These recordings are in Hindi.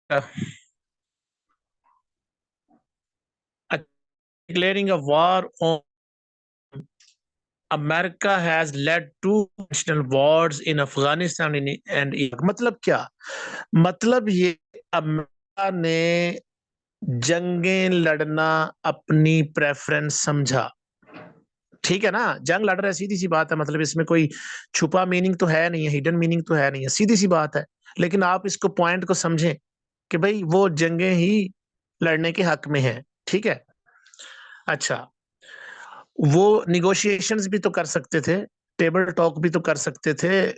uh, declaring a war on America has led to national wars in Afghanistan and Iraq. मतलब क्या? मतलब ये अमेरिका ने जंगें लड़ना अपनी प्रेफरेंस समझा। ठीक है ना, जंग लड़ रहे, सीधी सी बात है, मतलब इसमें कोई छुपा मीनिंग तो है नहीं है, हिडन मीनिंग तो है नहीं है, सीधी सी बात है। लेकिन आप इसको पॉइंट को समझें कि भाई वो जंगें ही लड़ने के हक में है। ठीक है, अच्छा, वो निगोशिएशंस भी तो कर सकते थे, टेबल टॉक भी तो कर सकते थे,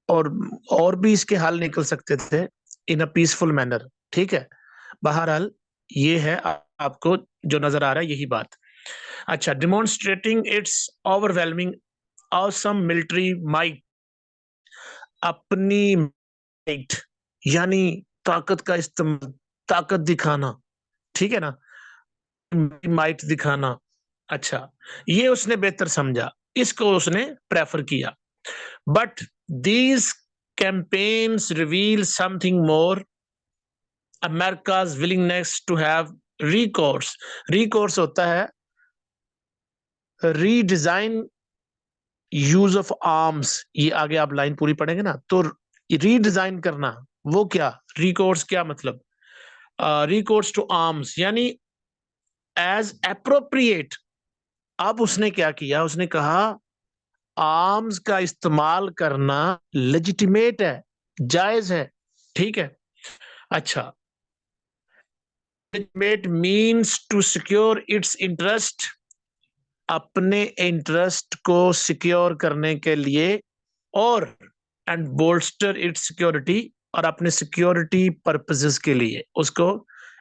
और और भी इसके हल निकल सकते थे इन अ पीसफुल मैनर। ठीक है, बहरहाल ये है आपको जो नजर आ रहा है यही बात। अच्छा, demonstrating it's overwhelming awesome military might, अपनी माइट यानी ताकत का इस्तेमाल, ताकत दिखाना, ठीक है ना, माइट दिखाना। अच्छा, ये उसने बेहतर समझा, इसको उसने प्रेफर किया। But these campaigns reveal something more, America's willingness to have recourse. Recourse होता है रीडिजाइन यूज ऑफ आर्म्स, ये आगे आप लाइन पूरी पढ़ेंगे ना, तो रीडिजाइन करना, वो क्या रिकोर्स, क्या मतलब, रिकोर्स टू आर्म्स यानी एज अप्रोप्रिएट। अब उसने क्या किया, उसने कहा आर्म्स का इस्तेमाल करना लेजिटिमेट है, जायज है। ठीक है, अच्छा, legitimate means to secure its interest, अपने इंटरेस्ट को सिक्योर करने के लिए, और एंड बोल्स्टर इट्स सिक्योरिटी, और अपने सिक्योरिटी पर्पसेस के लिए, उसको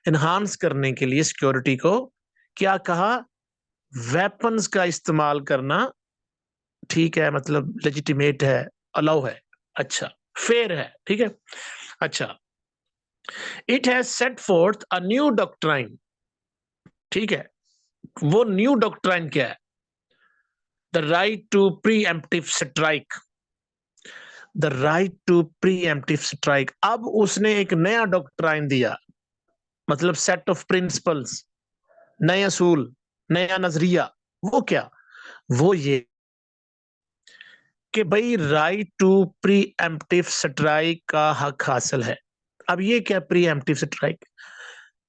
एनहांस करने के लिए सिक्योरिटी को क्या कहा, वेपन्स का इस्तेमाल करना, ठीक है, मतलब लेजिटिमेट है, अलाउ है, अच्छा, फेयर है। ठीक है, अच्छा, it has set forth a new doctrine. ठीक है, वो न्यू डॉक्ट्राइन क्या है, the right to preemptive strike, the right to preemptive strike. अब उसने एक नया डॉक्ट्राइन दिया, मतलब सेट ऑफ प्रिंसिपल्स, नए असूल, नया नजरिया। वो क्या, वो ये कि भाई right to preemptive strike का हक हासिल है। अब ये क्या प्री एम्प्टिव स्ट्राइक,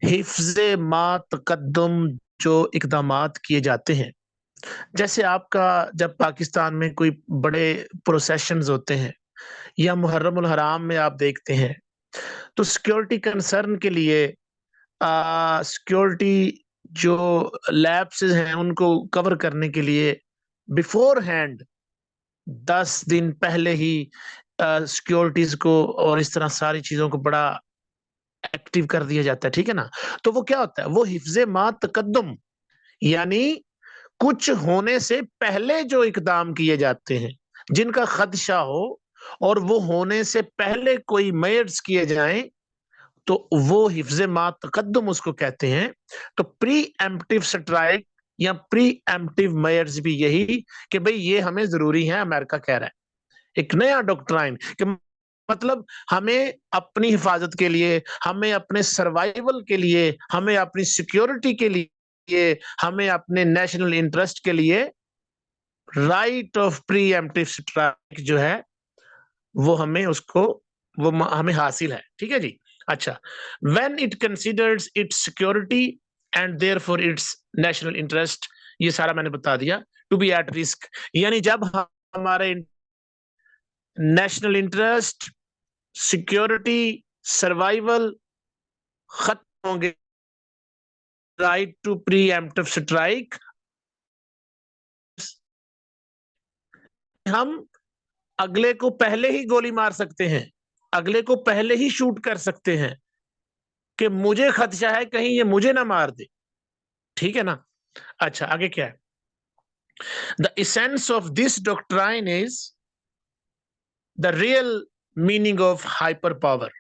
हिफ्ज़े मा तकद्दुम, जो इकदामात किए जाते हैं, जैसे आपका जब पाकिस्तान में कोई बड़े प्रोसेशंस होते हैं, या मुहर्रम उल हराम में आप देखते हैं, तो सिक्योरिटी कंसर्न के लिए सिक्योरिटी जो लैब्स हैं उनको कवर करने के लिए बिफोर हैंड 10 दिन पहले ही सिक्योरिटीज को और इस तरह सारी चीजों को बड़ा एक्टिव कर दिया जाता है। ठीक है ना, तो वो क्या होता है, वो हिफ्ज़े मा तकद्दुम, यानी कुछ होने से पहले जो इकदाम किए जाते हैं, जिनका खदशा हो और वो होने से पहले कोई मेयर्स किए जाएं, तो वो हिफ्ज़े मा तकद्दुम उसको कहते हैं। तो प्री एम्प्टिव स्ट्राइक या प्री एम्प्टिव मेयर्स भी यही कि भाई ये हमें जरूरी है, अमेरिका कह रहा है, एक नया डॉक्ट्राइन कि मतलब हमें अपनी हिफाजत के लिए, हमें अपने सर्वाइवल के लिए, हमें अपनी सिक्योरिटी के लिए, हमें अपने नेशनल इंटरेस्ट के लिए right of pre emptive strike जो है वो हमें उसको, वो हमें हासिल है। ठीक है जी, अच्छा, when it considers it's security and therefore it's national interest, ये सारा मैंने बता दिया, टू बी एट रिस्क, यानी जब हमारे नेशनल इंटरेस्ट, सिक्योरिटी, सर्वाइवल खत्म होंगे, right to preemptive strike, हम अगले को पहले ही गोली मार सकते हैं, अगले को पहले ही शूट कर सकते हैं कि मुझे खदशा है कहीं ये मुझे ना मार दे। ठीक है ना, अच्छा, आगे क्या है, the essence of this doctrine is the real meaning of hyper power.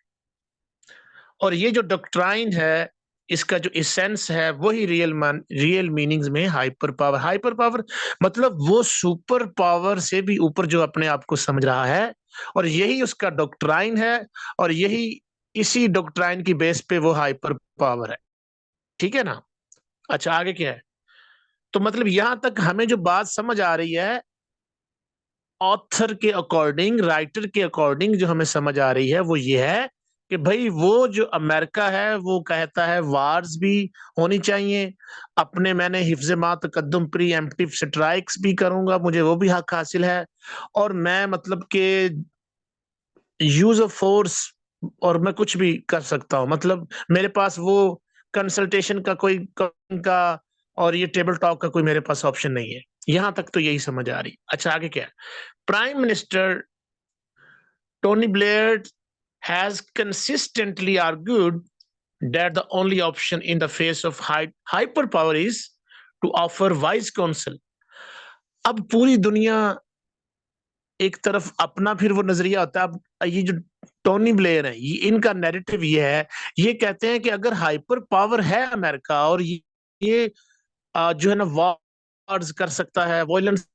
और ये जो डॉक्ट्राइन है, इसका जो एसेंस है वही रियल मीनिंग्स में हाइपर पावर। हाइपर पावर मतलब वो सुपर पावर से भी ऊपर जो अपने आप को समझ रहा है, और यही उसका डॉक्ट्राइन है, और यही इसी डॉक्ट्राइन की बेस पे वो हाइपर पावर है, ठीक है ना। अच्छा, आगे क्या है? तो मतलब यहां तक हमें जो बात समझ आ रही है, ऑथर के अकॉर्डिंग, राइटर के अकॉर्डिंग जो हमें समझ आ रही है वो ये है कि भाई वो जो अमेरिका है वो कहता है वार्स भी होनी चाहिए अपने, मैंने हिफ्ज़ मा तकद्दुम प्री एम्प्टिव स्ट्राइक्स भी करूंगा, मुझे वो भी हक हासिल है, और मैं मतलब कि यूज ऑफ फोर्स, और मैं कुछ भी कर सकता हूं, मतलब मेरे पास वो कंसल्टेशन का कोई का और ये टेबल टॉक का कोई मेरे पास ऑप्शन नहीं है। यहां तक तो यही समझ आ रही। अच्छा, आगे क्या है? Prime Minister Tony Blair has consistently argued that the only option in the face of hyperpower is to offer wise counsel. अब पूरी दुनिया एक तरफ अपना फिर वो नजरिया होता है। अब ये जो टोनी ब्लेयर है, ये इनका नैरेटिव ये है, ये कहते हैं कि अगर हाइपर पावर है अमेरिका और ये जो है ना वॉर्स कर सकता है, वायलेंस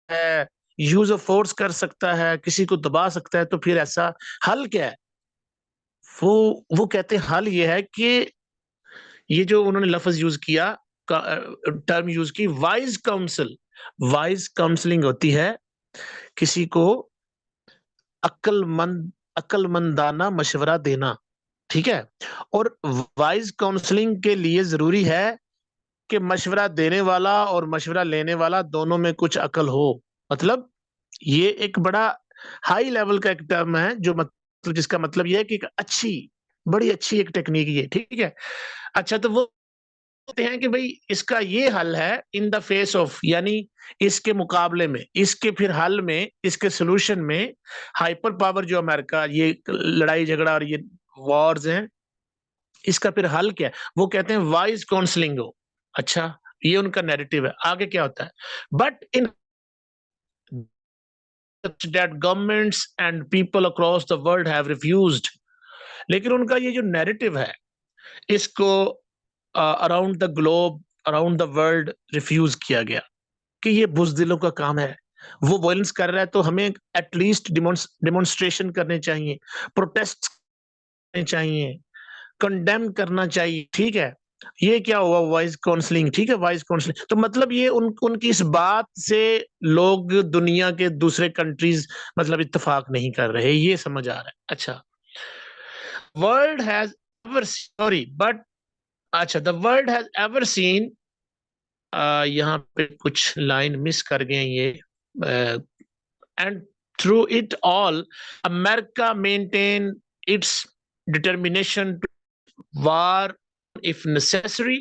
है, यूज ऑफ फोर्स कर सकता है, किसी को दबा सकता है, तो फिर ऐसा हल क्या है? वो कहते हैं हल ये है कि ये जो उन्होंने लफ्ज यूज किया, टर्म यूज की, वाइज काउंसिल। वाइज काउंसलिंग होती है किसी को अक्लमंदाना मशवरा देना, ठीक है। और वाइज काउंसलिंग के लिए जरूरी है कि मशवरा देने वाला और मशवरा लेने वाला दोनों में कुछ अकल हो। मतलब ये एक बड़ा हाई लेवल का एक टर्म है, जो मतलब जिसका मतलब ये है कि एक अच्छी, बड़ी अच्छी एक टेक्निक ये, ठीक है। अच्छा, तो वो कहते हैं कि भाई इसका ये हल है इन द फेस ऑफ, यानी इसके मुकाबले में, इसके फिर हल में, इसके सोल्यूशन में हाइपर पावर जो अमेरिका, ये लड़ाई झगड़ा और ये वॉर्स हैं, इसका फिर हल क्या है? वो कहते हैं वाइज काउंसलिंग हो। अच्छा, ये उनका नैरेटिव है। आगे क्या होता है? But in that governments and people across the world have refused, लेकिन उनका ये जो नैरेटिव है, इसको around the globe, around the world refuse किया गया कि ये बुजदिलों का काम है। वो वायलेंस कर रहा है तो हमें एटलीस्ट डिमॉन्स्ट्रेशन करने चाहिए, प्रोटेस्ट करने चाहिए, कंडेम करना चाहिए, ठीक है। ये क्या हुआ? वॉइस काउंसलिंग, ठीक है, वॉइस काउंसलिंग। तो मतलब ये उनकी इस बात से लोग दुनिया के दूसरे कंट्रीज मतलब इत्तेफाक नहीं कर रहे, ये समझ आ रहा है। अच्छा, world has ever, sorry but, अच्छा, the world has ever seen, यहाँ पे कुछ लाइन मिस कर गए ये, and through it all America maintain its determination to war if necessary,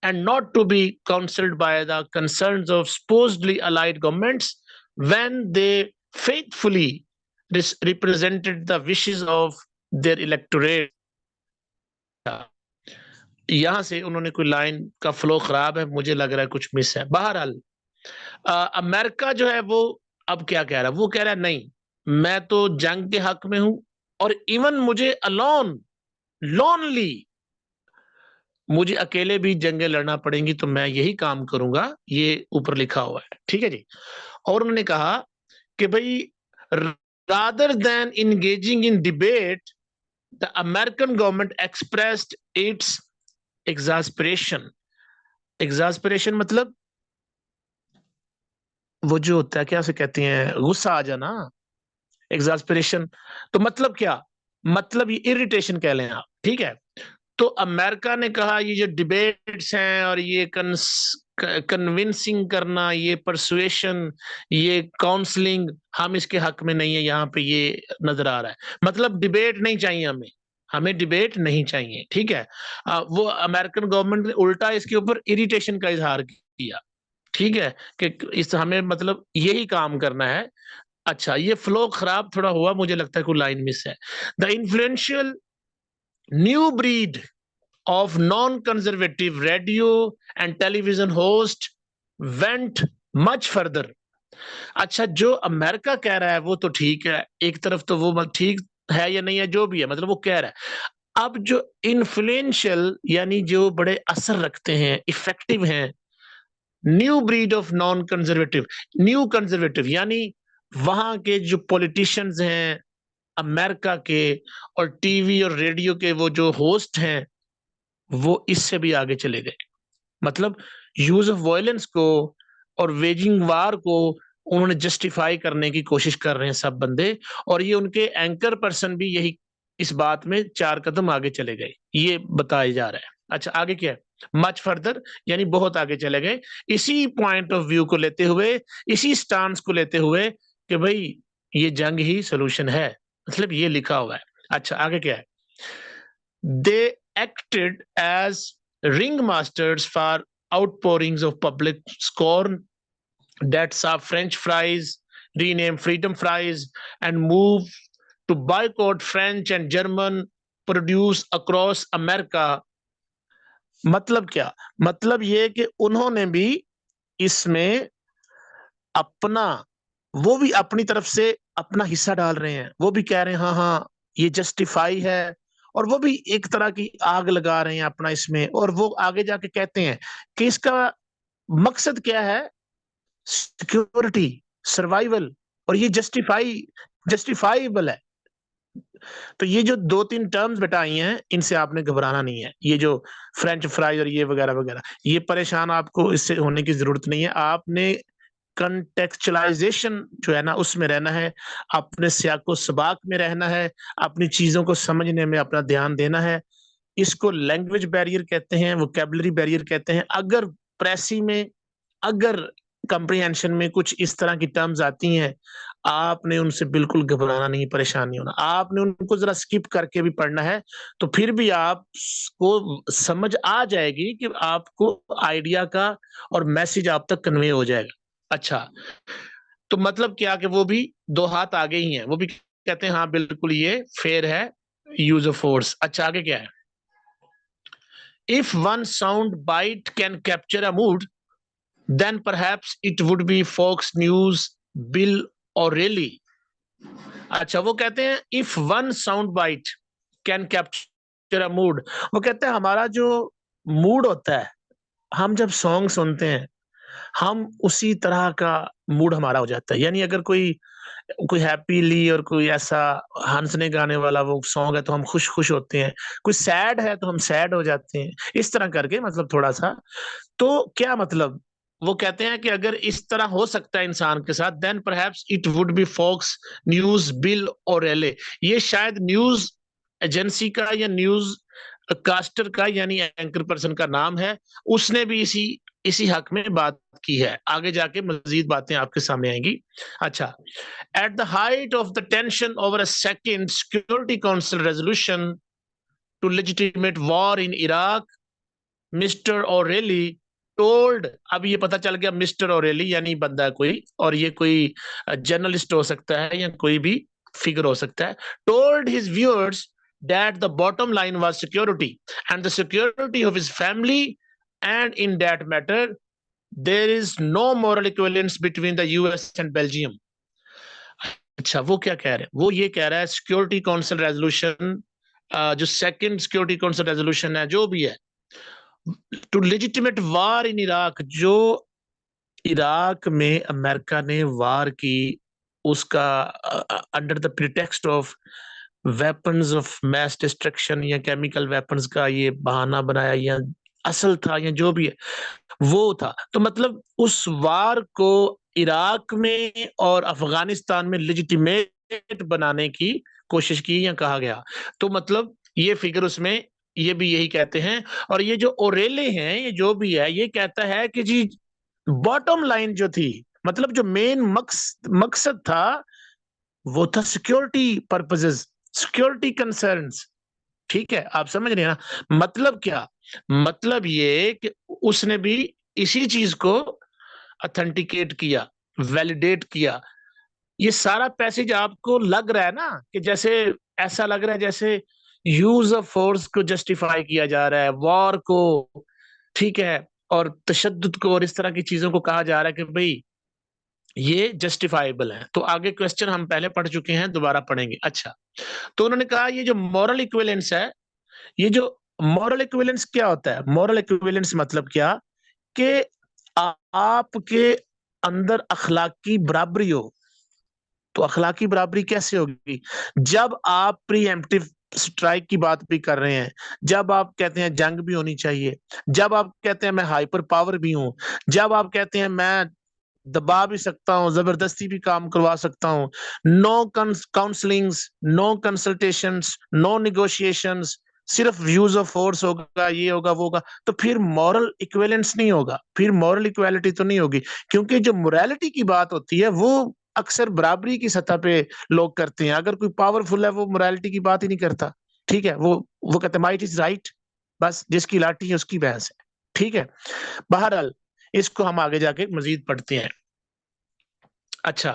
and not to be counseled by the concerns of supposedly allied governments when they faithfully represented the wishes of their electorate। यहां से उन्होंने कोई लाइन का फ्लो खराब है, मुझे लग रहा है कुछ मिस है। बहरहाल अमेरिका जो है वो अब क्या कह रहा है? वो कह रहा है नहीं, मैं तो जंग के हक में हूं, और इवन मुझे अलोन, लोनली, मुझे अकेले भी जंगें लड़ना पड़ेंगी तो मैं यही काम करूंगा, ये ऊपर लिखा हुआ है, ठीक है जी। और उन्होंने कहा कि भाई, rather than engaging in debate, the American government expressed its exasperation. Exasperation मतलब वो जो होता है, क्या उसे कहते हैं, गुस्सा आ जाना, एग्जास्परेशन। तो मतलब क्या? मतलब ये इरिटेशन कह लें आप, ठीक है। तो अमेरिका ने कहा ये जो डिबेट्स हैं और ये कन्विंसिंग करना, ये परसुएशन, ये काउंसलिंग, हम इसके हक में नहीं है, यहाँ पे ये नजर आ रहा है। मतलब डिबेट नहीं चाहिए हमें, हमें डिबेट नहीं चाहिए, ठीक है। वो अमेरिकन गवर्नमेंट ने उल्टा इसके ऊपर इरिटेशन का इजहार किया, ठीक है, कि इस हमें मतलब यही काम करना है। अच्छा, ये फ्लो खराब थोड़ा हुआ, मुझे लगता है कोई लाइन मिस है। The influential new breed of non-conservative radio and television host went much further। अच्छा, जो अमेरिका कह रहा है वो तो ठीक है, एक तरफ तो वो ठीक है या नहीं है, जो भी है, मतलब वो कह रहा है। अब जो इन्फ्लुएंशियल, यानी जो बड़े असर रखते हैं, इफेक्टिव हैं, new breed of non conservative, new conservative यानी वहां के जो पॉलिटिशियंस हैं, अमेरिका के और टीवी और रेडियो के वो जो होस्ट हैं वो इससे भी आगे चले गए। मतलब यूज ऑफ वायलेंस को और वेजिंग वार को उन्होंने जस्टिफाई करने की कोशिश कर रहे हैं सब बंदे, और ये उनके एंकर पर्सन भी यही इस बात में 4 कदम आगे चले गए, ये बताया जा रहा है। अच्छा, आगे क्या है? मच फर्दर, यानी बहुत आगे चले गए, इसी पॉइंट ऑफ व्यू को लेते हुए, इसी स्टांस को लेते हुए कि भाई ये जंग ही सोल्यूशन है, मतलब ये लिखा हुआ है। अच्छा, आगे क्या है? They acted as ringmasters for outpourings of public scorn that saw French fries renamed freedom fries and move to boycott French and German produce across America। मतलब क्या? मतलब ये कि उन्होंने भी इसमें अपना, वो भी अपनी तरफ से अपना हिस्सा डाल रहे हैं, वो भी कह रहे हैं हाँ हाँ ये जस्टिफाई है, और वो भी एक तरह की आग लगा रहे हैं अपना इसमें, और वो आगे जाके कहते हैं कि इसका मकसद क्या है? सिक्योरिटी, सर्वाइवल, और ये जस्टिफाइबल है। तो ये जो 2-3 टर्म्स बताई हैं, इनसे आपने घबराना नहीं है। ये जो फ्रेंच फ्राइज और ये वगैरह वगैरह, ये परेशान आपको इससे होने की जरूरत नहीं है। आपने कंटेक्चुअलाइजेशन जो है ना उसमें रहना है, अपने सियाको सबाक में रहना है, अपनी चीजों को समझने में अपना ध्यान देना है। इसको लैंग्वेज बैरियर कहते हैं, वोकैबुलरी बैरियर कहते हैं। अगर प्रेसी में, अगर कंप्रीहेंशन में कुछ इस तरह की टर्म्स आती हैं, आपने उनसे बिल्कुल घबराना नहीं, परेशान नहीं होना। आपने उनको जरा स्किप करके भी पढ़ना है, तो फिर भी आपको समझ आ जाएगी कि आपको आइडिया का और मैसेज आप तक कन्वे हो जाएगा। अच्छा, तो मतलब क्या कि वो भी 2 हाथ आगे ही हैं, वो भी कहते हैं हाँ बिल्कुल ये फेयर है, यूज ऑफ फोर्स। अच्छा, आगे क्या है? If one sound bite can capture a mood, then perhaps it would be Fox News, Bill O'Reilly। अच्छा, वो कहते हैं if one sound bite can capture a mood, वो कहते हैं हमारा जो मूड होता है, हम जब सॉन्ग सुनते हैं, हम उसी तरह का मूड हमारा हो जाता है। यानी अगर कोई कोई हैप्पीली और कोई ऐसा हंसने गाने वाला वो सॉन्ग है तो हम खुश खुश होते हैं, कोई सैड है तो हम सैड हो जाते हैं, इस तरह करके, मतलब थोड़ा सा। तो क्या मतलब? वो कहते हैं कि अगर इस तरह हो सकता है इंसान के साथ, then perhaps it would be Fox News, Bill O'Reilly. ये शायद न्यूज एजेंसी का या न्यूज कास्टर का यानी एंकर पर्सन का नाम है, उसने भी इसी इसी हक में बात की है। आगे जाके मजीद बातें आपके सामने आएंगी। अच्छा, at the height of the tension over a second security council resolution to legitimate war in Iraq, Mr O'Reilly told, अब ये पता चल गया मिस्टर ओरेली यानी बंदा कोई, और ये कोई जर्नलिस्ट हो सकता है या कोई भी फिगर हो सकता है, told his viewers that the bottom line was security and the security of his family, and in that matter there is no moral equivalence between the US and Belgium। अच्छा, वो क्या कह रहे हैं? वो ये कह रहा है सिक्योरिटी काउंसिल रेजोल्यूशन, जो सेकंड सिक्योरिटी काउंसिल रेजोल्यूशन है जो भी है, to legitimate war in Iraq, जो इराक में अमेरिका ने वार की, उसका under the pretext of weapons of mass destruction या केमिकल वेपन्स का ये बहाना बनाया, या असल था, या जो भी है वो था। तो मतलब उस वार को इराक में और अफगानिस्तान में लेजिटिमेट बनाने की कोशिश की या कहा गया। तो मतलब ये फिगर उसमें ये भी यही कहते हैं। और ये जो ओरेले हैं, ये जो भी है, ये कहता है कि जी बॉटम लाइन जो थी, मतलब जो मेन मकसद था, वो था सिक्योरिटी पर्पसेस, सिक्योरिटी कंसर्न्स। ठीक है, आप समझ रहे हैं ना? मतलब क्या? मतलब ये कि उसने भी इसी चीज को ऑथेंटिकेट किया, वैलिडेट किया। ये सारा पैसेज आपको लग रहा है ना कि जैसे, ऐसा लग रहा है जैसे यूज ऑफ फोर्स को जस्टिफाई किया जा रहा है, वॉर को, ठीक है, और तशद्दुद को और इस तरह की चीजों को कहा जा रहा है कि भाई ये जस्टिफाइबल है। तो आगे क्वेश्चन हम पहले पढ़ चुके हैं, दोबारा पढ़ेंगे। अच्छा, तो उन्होंने कहा ये जो मॉरल इक्विवेलेंस है, ये जो मॉरल इक्विवेलेंस क्या होता है? मॉरल इक्विवेलेंस मतलब क्या कि आपके अंदर अखलाकी बराबरी हो, तो अखलाकी बराबरी कैसे होगी? जब आप प्रीएम्प्टिव स्ट्राइक की बात भी कर रहे हैं, जब आप कहते हैं जंग भी होनी चाहिए, जब आप कहते हैं मैं हाइपर पावर भी हूं, जब आप कहते हैं मैं दबा भी सकता हूं, जबरदस्ती भी काम करवा सकता हूं, no counsellings, no consultations, no negotiations, सिर्फ यूज ऑफ फोर्स होगा, ये होगा वो होगा, तो फिर मॉरल इक्विवेलेंस नहीं होगा, फिर मॉरल इक्वालिटी तो नहीं होगी। क्योंकि जो मोरालिटी की बात होती है वो अक्सर बराबरी की सतह पे लोग करते हैं। अगर कोई पावरफुल है वो मोरालिटी की बात ही नहीं करता, ठीक है, वो कहते हैं माइट इज राइट, बस जिसकी लाठी है उसकी भैंस है, ठीक है। बहरहाल इसको हम आगे जाके मजीद पढ़ते हैं। अच्छा,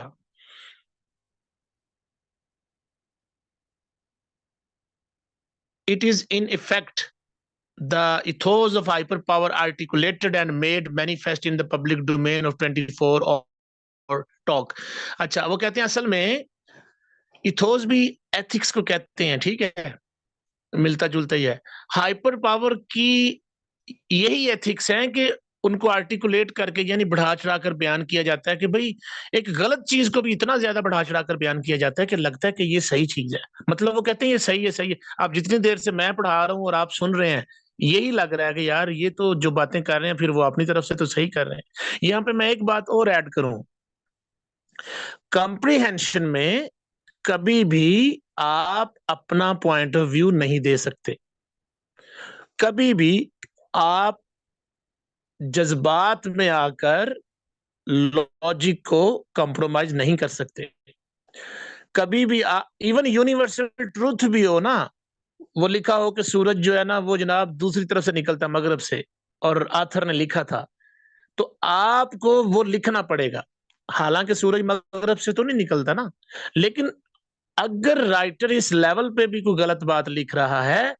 it is in effect the ethos of hyperpower articulated and made manifest in the public domain of 24 और टॉक। अच्छा, वो कहते हैं असल में इथोस भी एथिक्स को कहते हैं, ठीक है, मिलता जुलता ही है। हाइपर पावर की यही एथिक्स है कि उनको आर्टिकुलेट करके यानी बढ़ा चढ़ा कर बयान किया जाता है कि भाई एक गलत चीज को भी इतना ज्यादा बढ़ा चढ़ा कर बयान किया जाता है कि लगता है कि ये सही चीज है। मतलब वो कहते हैं ये सही है, सही है। आप जितनी देर से मैं पढ़ा रहा हूँ और आप सुन रहे हैं, यही लग रहा है कि यार ये तो जो बातें कर रहे हैं फिर वो अपनी तरफ से तो सही कर रहे हैं। यहाँ पे मैं एक बात और ऐड करूं, कॉम्प्रिहेंशन में कभी भी आप अपना पॉइंट ऑफ व्यू नहीं दे सकते, कभी भी आप जज्बात में आकर लॉजिक को कंप्रोमाइज नहीं कर सकते। कभी भी इवन यूनिवर्सल ट्रूथ भी हो ना, वो लिखा हो कि सूरज जो है ना वो जनाब दूसरी तरफ से निकलता मगरब से, और आथर ने लिखा था, तो आपको वो लिखना पड़ेगा। हालांकि सूरज मगरब से तो नहीं निकलता ना, लेकिन अगर राइटर इस लेवल पे भी कोई गलत बात लिख रहा है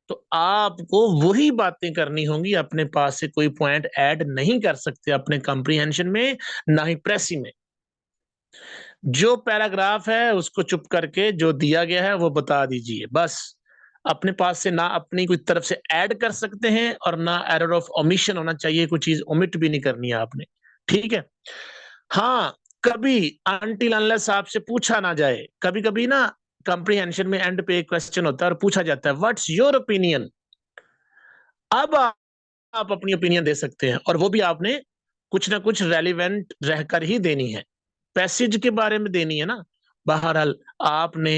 तो आपको वही बातें करनी होंगी, अपने पास से कोई पॉइंट ऐड नहीं कर सकते अपने कंप्रीहेंशन में, ना ही प्रेसी में। जो पैराग्राफ है उसको चुप करके जो दिया गया है वो बता दीजिए बस। अपने पास से ना अपनी कोई तरफ से ऐड कर सकते हैं और ना एरर ऑफ ओमिशन होना चाहिए, कोई चीज ओमिट भी नहीं करनी है आपने, ठीक है। हाँ, कभी अनटिल अनलेस आपसे पूछा ना जाए, कभी कभी ना कंप्रीहेंशन में एंड पे एक क्वेश्चन होता है और पूछा जाता है व्हाट्स योर ओपिनियन, अब आप अपनी ओपिनियन दे सकते हैं, और वो भी आपने कुछ ना कुछ रेलिवेंट रहकर ही देनी है, पैसेज के बारे में देनी है ना। बहरहाल आपने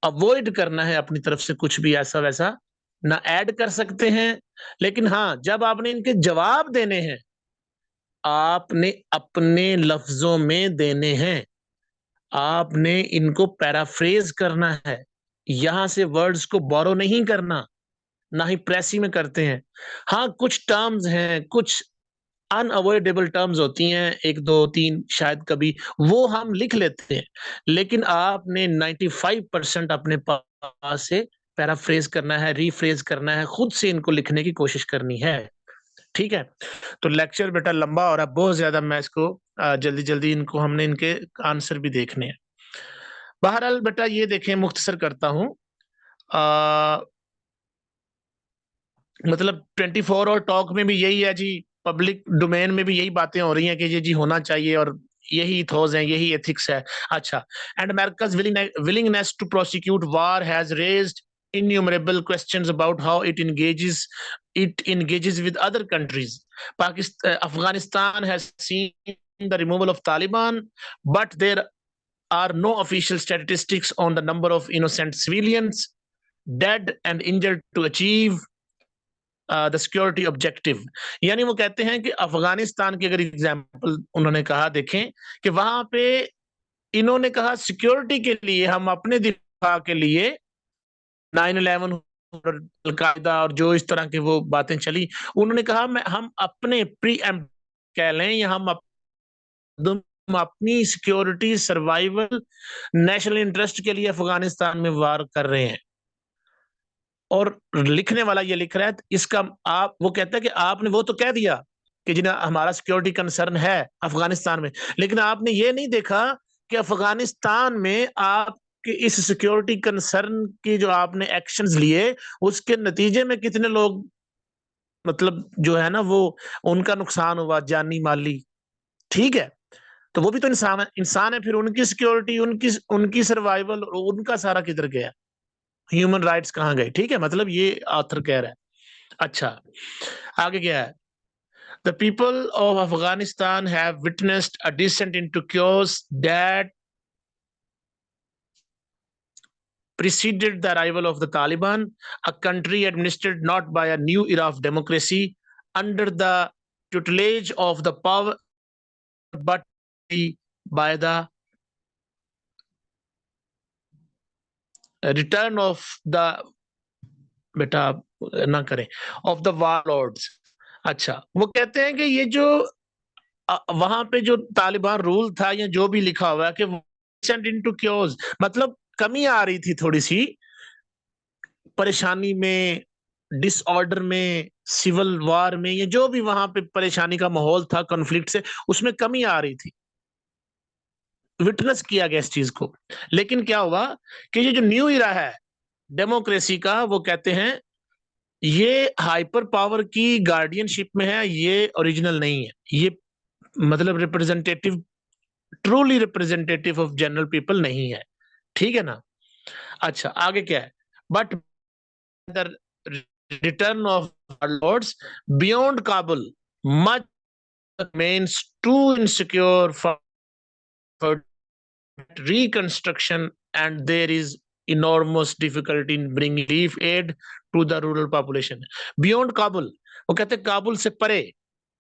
अवॉइड करना है अपनी तरफ से कुछ भी ऐसा वैसा ना ऐड कर सकते हैं। लेकिन हाँ, जब आपने इनके जवाब देने हैं, आपने अपने लफ्जों में देने हैं, आपने इनको पैराफ्रेज करना है, यहां से वर्ड्स को बोरो नहीं करना, ना ही प्रेसी में करते हैं। हाँ, कुछ टर्म्स हैं, कुछ अनअवॉइडेबल टर्म्स होती हैं, एक दो तीन शायद कभी वो हम लिख लेते हैं, लेकिन आपने 95% अपने पास से पैराफ्रेज करना है, रीफ्रेज करना है, खुद से इनको लिखने की कोशिश करनी है, ठीक है। तो लेक्चर बेटा लंबा हो रहा है बहुत ज्यादा, मैं इसको जल्दी जल्दी इनको हमने इनके आंसर भी देखने हैं। बहरहाल बेटा ये देखें, मुख्तसर करता हूं, मतलब 24 और टॉक में भी यही है जी, पब्लिक डोमेन में भी यही बातें हो रही हैं कि ये जी होना चाहिए और यही थॉज है, यही एथिक्स है। अच्छा, and अमेरिका's willingness to prosecute war has raised innumerable questions about how it engages with other countries. Afghanistan has seen the removal of Taliban, but there are no official statistics on the number of innocent civilians dead and injured to achieve the security objective. यानी वो कहते हैं कि अफगानिस्तान की अगर एग्जाम्पल उन्होंने कहा, देखें कि वहां पे इन्होंने कहा सिक्योरिटी के लिए, हम अपने दिफा के लिए 9/11 और अलकायदा और जो इस तरह की वो बातें चली, उन्होंने कहा मैं हम अपने प्री एम्प्ट कह लें या हम अपनी सिक्योरिटी सर्वाइवल नेशनल इंटरेस्ट के लिए अफगानिस्तान में वार कर रहे हैं। और लिखने वाला ये लिख रहा है इसका, आप वो कहता है कि आपने वो तो कह दिया कि जिन्हें हमारा सिक्योरिटी कंसर्न है अफगानिस्तान में, लेकिन आपने ये नहीं देखा कि अफगानिस्तान में आपके इस सिक्योरिटी कंसर्न की जो आपने एक्शंस लिए उसके नतीजे में कितने लोग, मतलब जो है ना वो उनका नुकसान हुआ, जानी माली, ठीक है। तो वो भी तो इंसान है, फिर उनकी सिक्योरिटी, उनकी उनकी सर्वाइवल, उनका सारा किधर गया? ह्यूमन राइट्स कहाँ गए? ठीक है, मतलब ये ऑथर कह रहा है। अच्छा, आगे क्या है? The people of Afghanistan have witnessed a descent into chaos that preceded the arrival of the Taliban, a country administered not by a new era of democracy under the tutelage of the power, but by the return of the बेटा ना करें ऑफ द वारलॉर्ड्स। अच्छा, वो कहते हैं कि ये जो वहां पे जो तालिबान रूल था या जो भी लिखा हुआ है कि इनटू क्योज, मतलब कमी आ रही थी थोड़ी सी परेशानी में, डिसऑर्डर में, सिविल वार में, या जो भी वहां पे परेशानी का माहौल था कॉन्फ्लिक्ट से, उसमें कमी आ रही थी, विटनेस किया गया इस चीज को। लेकिन क्या हुआ कि ये जो न्यू इरा है डेमोक्रेसी का, वो कहते हैं ये हाइपर पावर की गार्डियनशिप में है, ये ओरिजिनल नहीं है, ये मतलब representative, truly representative of general people नहीं है। ठीक है ना? अच्छा, आगे क्या है? But the return of lords beyond Kabul much remains too insecure for reconstruction, and there is enormous difficulty in bringing relief aid to the rural population beyond Kabul। वो कहते हैं काबुल से परे,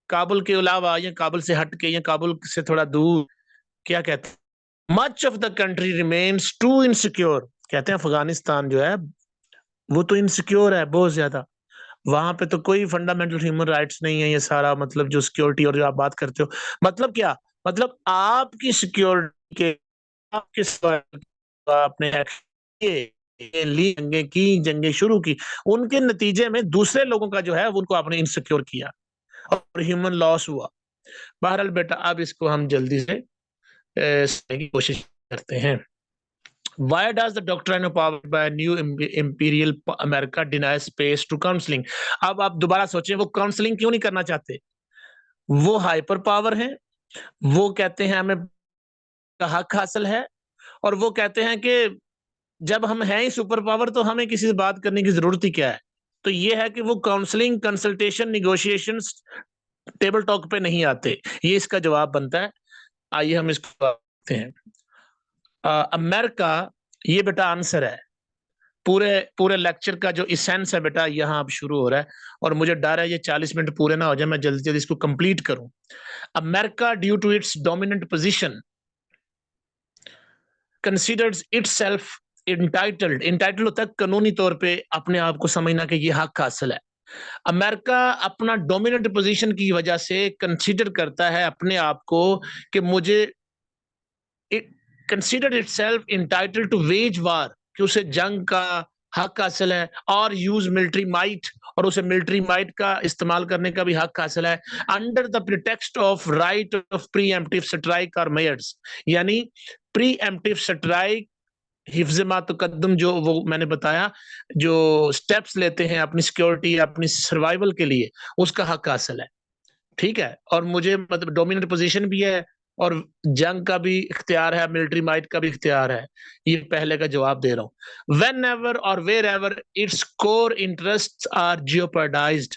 काबुल के अलावा या काबुल से हट के या काबुल से थोड़ा दूर, क्या कहते हैं, much of the country remains too insecure. कहते हैं अफगानिस्तान जो है वो तो इनसिक्योर है बहुत ज्यादा, वहां पे तो कोई फंडामेंटल ह्यूमन राइट्स नहीं है, ये सारा मतलब जो सिक्योरिटी और जो आप बात करते हो, मतलब क्या, मतलब आपकी सिक्योरिटी के, आपके आपने ली जंगें की, जंगें शुरू की, उनके नतीजे में दूसरे लोगों का जो है उनको आपने इनसिक्योर किया और ह्यूमन लॉस हुआ। बहरहाल बेटा, अब इसको हम जल्दी से समझने की कोशिश करते हैं। Why does the doctrine of power by new imperial America deny space to counseling? अब आप दोबारा सोचें, वो काउंसलिंग क्यों नहीं करना चाहते? वो हाइपर पावर है, वो कहते हैं हमें हक हासिल है, और वो कहते हैं कि जब हम हैं ही सुपर पावर तो हमें किसी से बात करने की जरूरत ही क्या है? तो ये है कि वो counselling, consultation, negotiations, table talk पे नहीं आते। ये इसका जवाब बनता है। आइए हम इसको देखते हैं। अमेरिका, ये बेटा आंसर है। पूरे पूरे लेक्चर का जो इसेंस है बेटा यहाँ अब शुरू हो रहा है, और मुझे डर है ये 40 मिनट पूरे ना हो जाए, मैं जल्दी जल्दी इसको कंप्लीट करूं। America due to its dominant position considers itself entitled, entitled होता है कानूनी तौर पे अपने आप को समझना कि ये हक हासिल है। अमेरिका अपना डोमिनेंट पोजीशन की वजह से कंसीडर करता है अपने आप को कि मुझे, it consider itself entitled to wage war, कि उसे जंग का हक हासिल है, और यूज मिलिट्री माइट, और उसे मिलिट्री माइट का इस्तेमाल करने का भी हक हासिल है, under the pretext of right of pre emptive strike और मेयर्स, यानी प्री एम्प्टिव स्ट्राइक, हिफ्ज मा तकद्दुम, जो वो मैंने बताया, जो स्टेप्स लेते हैं अपनी सिक्योरिटी, अपनी सर्वाइवल के लिए, उसका हक हासिल है। ठीक है, और मुझे मतलब डोमिनेंट पोजीशन भी है, और जंग का भी इख्तियार है, मिलिट्री माइट का भी इख्तियार है। ये पहले का जवाब दे रहा हूं। वेन एवर और wherever its core interest are jeopardised,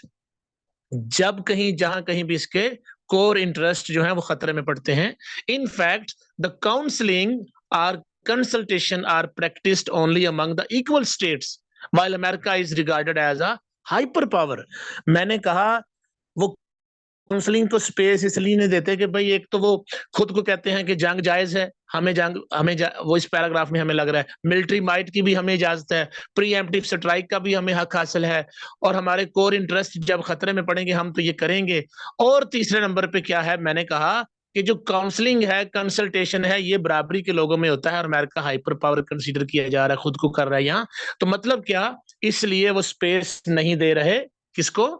जब कहीं जहां कहीं भी इसके कोर इंटरेस्ट जो है वो खतरे में पड़ते हैं। In fact the counselling or consultation are practised only among the equal states while America is regarded as a hyper power. मैंने कहा वो काउंसलिंग को स्पेस इसलिए नहीं देते कि भाई, एक तो वो खुद को कहते हैं कि जंग जायज है, हमें जंग, वो इस पैराग्राफ में हमें लग रहा है मिलिट्री माइट की भी हमें इजाजत है, प्री एम्प्टिव स्ट्राइक का भी हमें हक हासिल है, और हमारे कोर इंटरेस्ट जब खतरे में पड़ेंगे हम तो ये करेंगे। और तीसरे नंबर पे क्या है, मैंने कहा कि जो काउंसलिंग है, कंसल्टेशन है, ये बराबरी के लोगों में होता है, और अमेरिका हाइपर पावर कंसीडर किया जा रहा है, खुद को कर रहा है यहाँ। तो मतलब क्या, इसलिए वो स्पेस नहीं दे रहे किसको?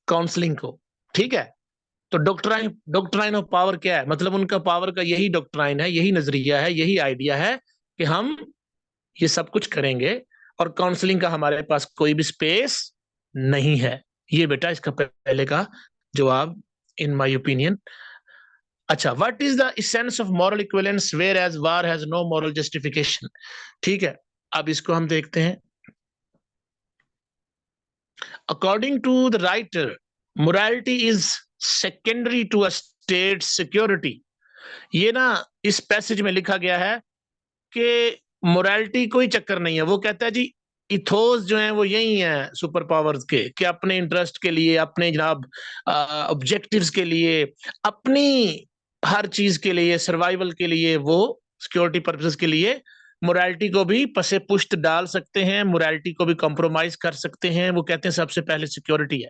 काउंसलिंग को। ठीक है, तो डॉक्ट्राइन ऑफ पावर क्या है? मतलब उनका पावर का यही डॉक्ट्राइन है, यही नजरिया है, यही आइडिया है कि हम ये सब कुछ करेंगे, और काउंसलिंग का हमारे पास कोई भी स्पेस नहीं है। ये बेटा इसका पहले का जवाब इन माय ओपिनियन। अच्छा, what is the essence of moral equivalence whereas war has no moral justification. ठीक है, अब इसको हम देखते हैं। According to the writer, morality is secondary to a state security. ये ना इस पैसेज में लिखा गया है कि मोरालिटी कोई चक्कर नहीं है। वो कहता है जी इथोस जो है वो यही है सुपर पावर्स के, कि अपने इंटरेस्ट के लिए, अपने जनाब ऑब्जेक्टिव्स के लिए, अपनी हर चीज के लिए, सर्वाइवल के लिए, वो सिक्योरिटी पर्पसेस के लिए मोरालिटी को भी पसे पुष्ट डाल सकते हैं, मोरालिटी को भी कॉम्प्रोमाइज कर सकते हैं। वो कहते हैं सबसे पहले सिक्योरिटी है,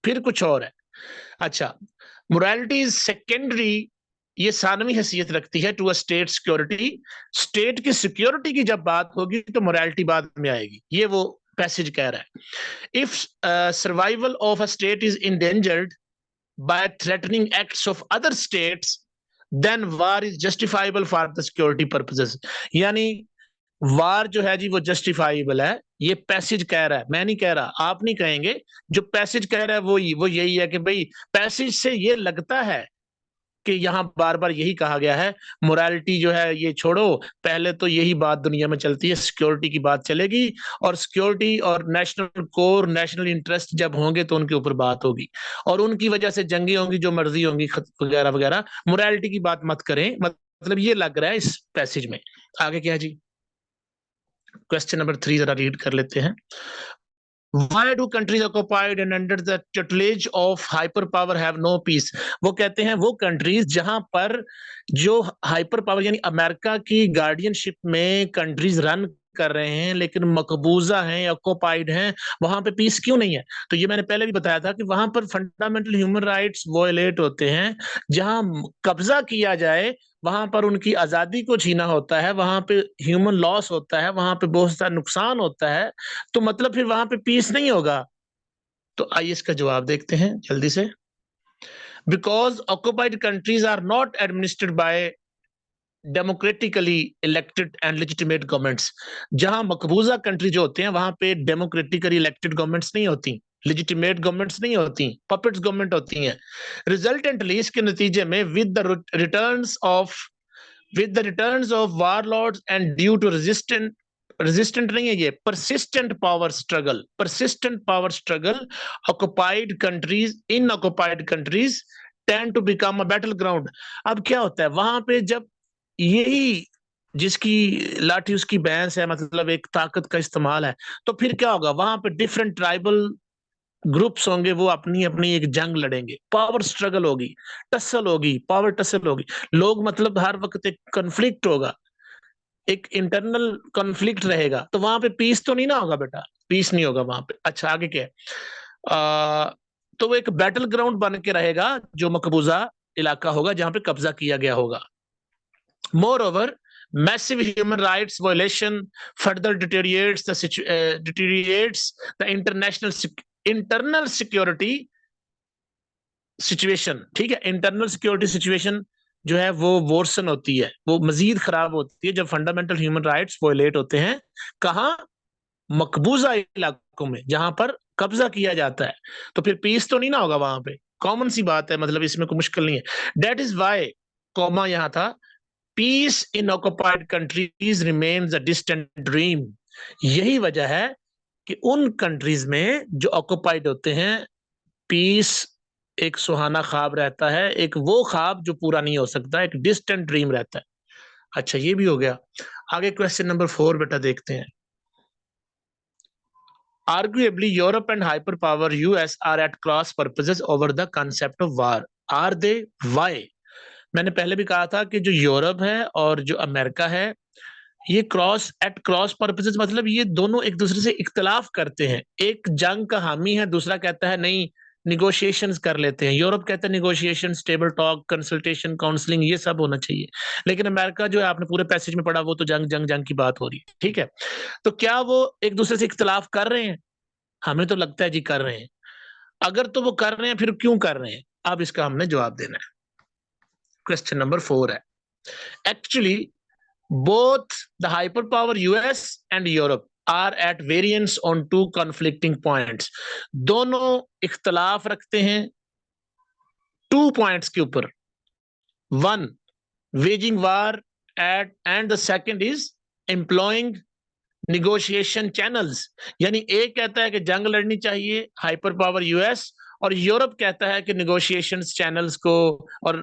फिर कुछ और है। अच्छा, मोरालिटी इज सेकेंडरी, ये सानवी हैसियत रखती है to a state security. State की सिक्योरिटी की जब बात होगी तो मोरालिटी बाद में आएगी, ये वो पैसेज कह रहा है। If survival of a state is endangered by threatening acts of other states then war is justifiable for the security purposes. यानी वार जो है जी वो जस्टिफाइबल है, ये पैसेज कह रहा है, मैं नहीं कह रहा, आप नहीं कहेंगे। जो पैसेज कह रहा है वो यही है कि भाई पैसेज से ये लगता है कि यहाँ बार बार यही कहा गया है मोरालिटी जो है ये छोड़ो, पहले तो यही बात दुनिया में चलती है, सिक्योरिटी की बात चलेगी, और सिक्योरिटी और नेशनल कोर, नेशनल इंटरेस्ट जब होंगे तो उनके ऊपर बात होगी, और उनकी वजह से जंगी होंगी, जो मर्जी होंगी वगैरह वगैरह, मोरालिटी की बात मत करें। मतलब ये लग रहा है इस पैसेज में। आगे क्या जी, क्वेश्चन नंबर 3 जरा रीड कर लेते हैं। Why do countries occupied and under the tutelage of hyperpower have no peace? वो कहते हैं वो कंट्रीज जहां पर जो हाइपर पावर यानी अमेरिका की गार्डियनशिप में कंट्रीज रन कर रहे हैं लेकिन मकबूजा हैं, ऑक्युपाइड हैं, वहां पे पीस क्यों नहीं है? तो ये मैंने पहले भी बताया था कि वहां पर फंडामेंटल ह्यूमन राइट्स वॉयलेट होते हैं। जहां कब्जा किया जाए वहां पर उनकी आजादी को छीना होता है, वहां पे ह्यूमन लॉस होता है, वहां पे बहुत सारा नुकसान होता है, तो मतलब फिर वहां पे पीस नहीं होगा। तो आइए इसका जवाब देखते हैं जल्दी से। Because occupied countries are not administered by democratically elected and legitimate governments. जहां मकबूजा कंट्री जो होते हैं वहां पे डेमोक्रेटिकली इलेक्टेड गवर्नमेंट्स नहीं होती, लेजिटिमेट गवर्नमेंट्स नहीं होती, पपेट्स गवर्नमेंट होती हैं। रिजल्टेंटली इसके नतीजे में with the returns of warlords and due to resistant नहीं है ये, persistent power struggle occupied countries tend to become a battle ground. अब क्या होता है वहां पे, जब यही जिसकी लाठी उसकी भैंस है, मतलब एक ताकत का इस्तेमाल है, तो फिर क्या होगा वहां पे डिफरेंट ट्राइबल ग्रुप्स होंगे, वो अपनी अपनी एक जंग लड़ेंगे, पावर स्ट्रगल होगी, टसल होगी, पावर टसल होगी। लोग मतलब हर वक्त एक कन्फ्लिक्ट होगा, एक इंटरनल कॉन्फ्लिक्ट रहेगा, तो वहां पे पीस तो नहीं ना होगा बेटा, पीस नहीं होगा वहां पे। अच्छा आगे क्या है, तो वो एक बैटल ग्राउंड बन के रहेगा जो मकबूजा इलाका होगा जहां पे कब्जा किया गया होगा। Moreover, massive human rights violation further deteriorates the internal security situation। ठीक है, इंटरनल सिक्योरिटी सिचुएशन जो है वो वर्सन होती है, वो मजीद खराब होती है जब फंडामेंटल ह्यूमन राइट्स वायलेट होते हैं। कहाँ? मकबूजा इलाकों में जहां पर कब्जा किया जाता है, तो फिर पीस तो नहीं ना होगा वहां पे, कॉमन सी बात है, मतलब इसमें कोई मुश्किल नहीं है। दैट इज वाई, कॉमा यहां था, peace in occupied countries remains a distant dream. यही वजह है कि उन कंट्रीज में जो ऑक्युपाइड होते हैं पीस एक सुहाना ख्वाब रहता है, एक वो ख्वाब जो पूरा नहीं हो सकता, एक डिस्टेंट ड्रीम रहता है। अच्छा ये भी हो गया। आगे क्वेश्चन नंबर 4 बेटा देखते हैं। Arguably, Europe and hyperpower US are at cross purposes over the concept of war. Are they? Why? मैंने पहले भी कहा था कि जो यूरोप है और जो अमेरिका है, ये क्रॉस पर्पसेस, मतलब ये दोनों एक दूसरे से इख्तलाफ करते हैं। एक जंग का हामी है, दूसरा कहता है नहीं निगोशिएशंस कर लेते हैं। यूरोप कहता है negotiation, table talk, consultation, counselling, ये सब होना चाहिए। लेकिन अमेरिका जो है, आपने पूरे पैसेज में पढ़ा, वो तो जंग जंग जंग की बात हो रही है। ठीक है, तो क्या वो एक दूसरे से इख्तलाफ कर रहे हैं? हमें तो लगता है जी कर रहे हैं। अगर तो वो कर रहे हैं फिर क्यों कर रहे हैं? अब इसका हमने जवाब देना है। क्वेश्चन नंबर 4 है, actually both the hyperpower US and Europe are at variance on two conflicting points। दोनों इख्तलाफ रखते हैं 2 पॉइंट्स के ऊपर। one waging war at, and the second is employing negotiation channels. यानी एक कहता है कि जंग लड़नी चाहिए हाइपर पावर यूएस, और यूरोप कहता है कि नेगोशिएशन चैनल्स को और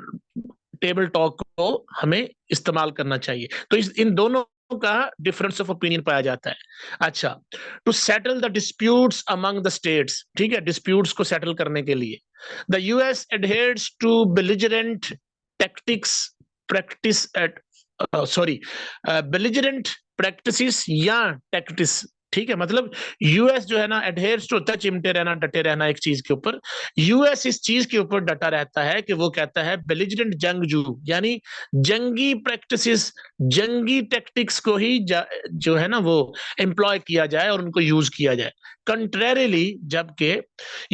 टेबल टॉक को हमें इस्तेमाल करना चाहिए। तो इन दोनों का डिफरेंस ऑफ ओपिनियन पाया जाता है। अच्छा, to settle the disputes among the states, ठीक है, डिस्प्यूट्स को सेटल करने के लिए the US adheres to belligerent tactics practice at belligerent practices या टैक्टिस, ठीक है, मतलब यूएस जो है ना एडहेयर्स टू होता है चिमटे रहना, डटे रहना एक चीज के ऊपर। यूएस इस चीज के ऊपर डटा रहता है कि वो कहता है बेलिजरेंट जंगजू, यानी जंगी प्रैक्टिसेस, जंगी टैक्टिक्स को ही जो है ना वो एम्प्लॉय किया जाए और उनको यूज किया जाए। कंट्रेरिली, जबकि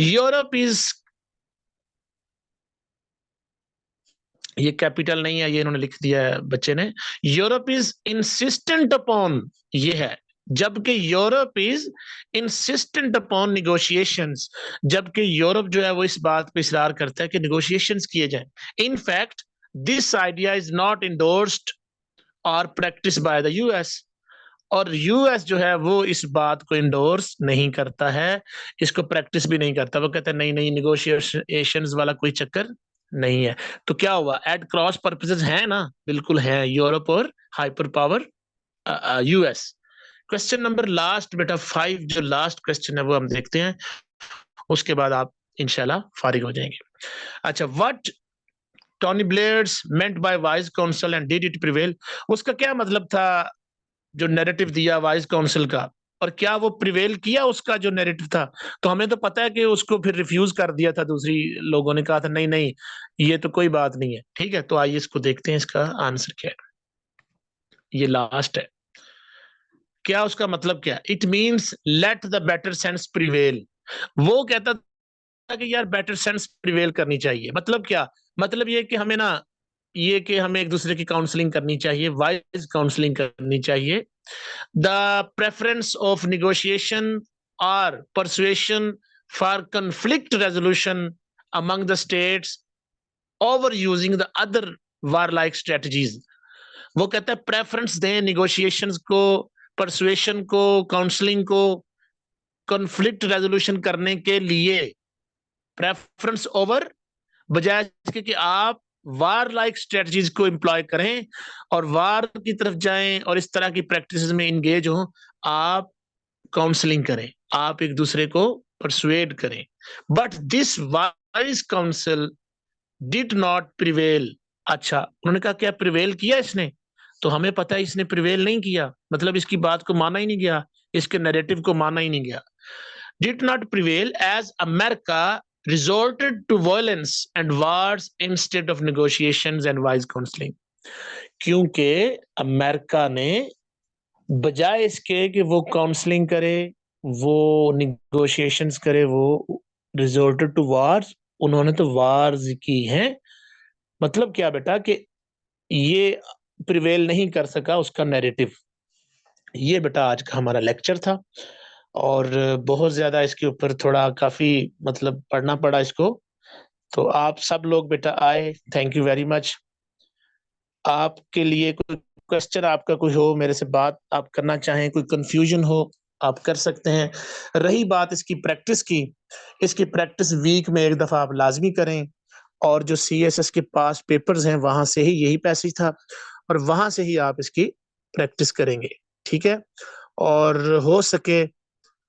यूरोप इज, ये कैपिटल नहीं है, ये इन्होंने लिख दिया है बच्चे ने, यूरोप इज इंसिस्टेंट अपॉन, ये है, जबकि Europe is insistent upon negotiations, जबकि यूरोप जो है वो इस बात पे इसरार करता है कि निगोशिएशंस किए जाएं। In fact this idea is not endorsed और प्रैक्टिस बाय द यूएस, और यूएस जो है वो इस बात को इंडोर्स नहीं करता है, इसको प्रैक्टिस भी नहीं करता। वो कहता है नहीं नहीं, निगोशिएशंस वाला कोई चक्कर नहीं है। तो क्या हुआ, एट क्रॉस पर्पसेस है ना, बिल्कुल है, यूरोप और hyper power US. Question number last बेटा 5, जो लास्ट क्वेश्चन है वो हम देखते हैं, उसके बाद आप इंशाल्लाह फारिग हो जाएंगे। अच्छा, what Tony Blair's meant by wise counsel and did it prevail, उसका क्या मतलब था जो नैरेटिव दिया वाइज काउंसिल का, और क्या वो प्रिवेल किया उसका जो नैरेटिव था? तो हमें तो पता है कि उसको फिर रिफ्यूज कर दिया था, दूसरी लोगों ने कहा था नहीं नहीं ये तो कोई बात नहीं है, ठीक है। तो आइए इसको देखते हैं, इसका आंसर क्या है, ये लास्ट है। क्या उसका मतलब क्या? It means let the better sense prevail. वो कहता था कि यार बेटर सेंस प्रिवेल करनी चाहिए। मतलब क्या? मतलब ये कि हमें ना, ये कि हमें एक दूसरे की काउंसलिंग करनी चाहिए, वाइज काउंसलिंग करनी चाहिए। द प्रेफरेंस ऑफ नेगोशिएशन और persuasion for conflict resolution among the states over using the other war like strategies. वो कहता है प्रेफरेंस दें नेगोशिएशंस को, परसुएशन को, काउंसलिंग को, कॉन्फ्लिक्ट रेजोल्यूशन करने के लिए, प्रेफरेंस ओवर, बजाय इसके कि आप वार लाइक स्ट्रेटजीज को एम्प्लॉय करें और वार की तरफ जाएं और इस तरह की प्रैक्टिसेस में इंगेज हो, आप काउंसलिंग करें, आप एक दूसरे को परसुएड करें। But this wise council did not prevail. अच्छा, उन्होंने कहा क्या प्रिवेल किया इसने? तो हमें पता है इसने प्रिवेल नहीं किया, मतलब इसकी बात को माना ही नहीं गया, इसके नैरेटिव को माना ही नहीं गया। Did not prevail as America resorted to violence and wars instead of negotiations and wise counseling। क्योंकि अमेरिका ने बजाय इसके कि वो काउंसलिंग करे, वो निगोशिएशंस करे, वो रिजोर्टेड टू वार्स, उन्होंने तो वार्स की हैं। मतलब क्या बेटा कि ये प्रिवेल नहीं कर सका उसका नैरेटिव। ये बेटा आज का हमारा लेक्चर था, और बहुत ज्यादा इसके ऊपर थोड़ा काफी मतलब पढ़ना पड़ा इसको। तो आप सब लोग बेटा आए, थैंक यू वेरी मच। आपके लिए कोई क्वेश्चन आपका कोई हो, मेरे से बात आप करना चाहें, कोई कंफ्यूजन हो, आप कर सकते हैं। रही बात इसकी प्रैक्टिस की, इसकी प्रैक्टिस वीक में एक दफा आप लाजमी करें, और जो CSS के पास पेपर्स हैं वहां से ही यही पैसेज था, और वहां से ही आप इसकी प्रैक्टिस करेंगे, ठीक है। और हो सके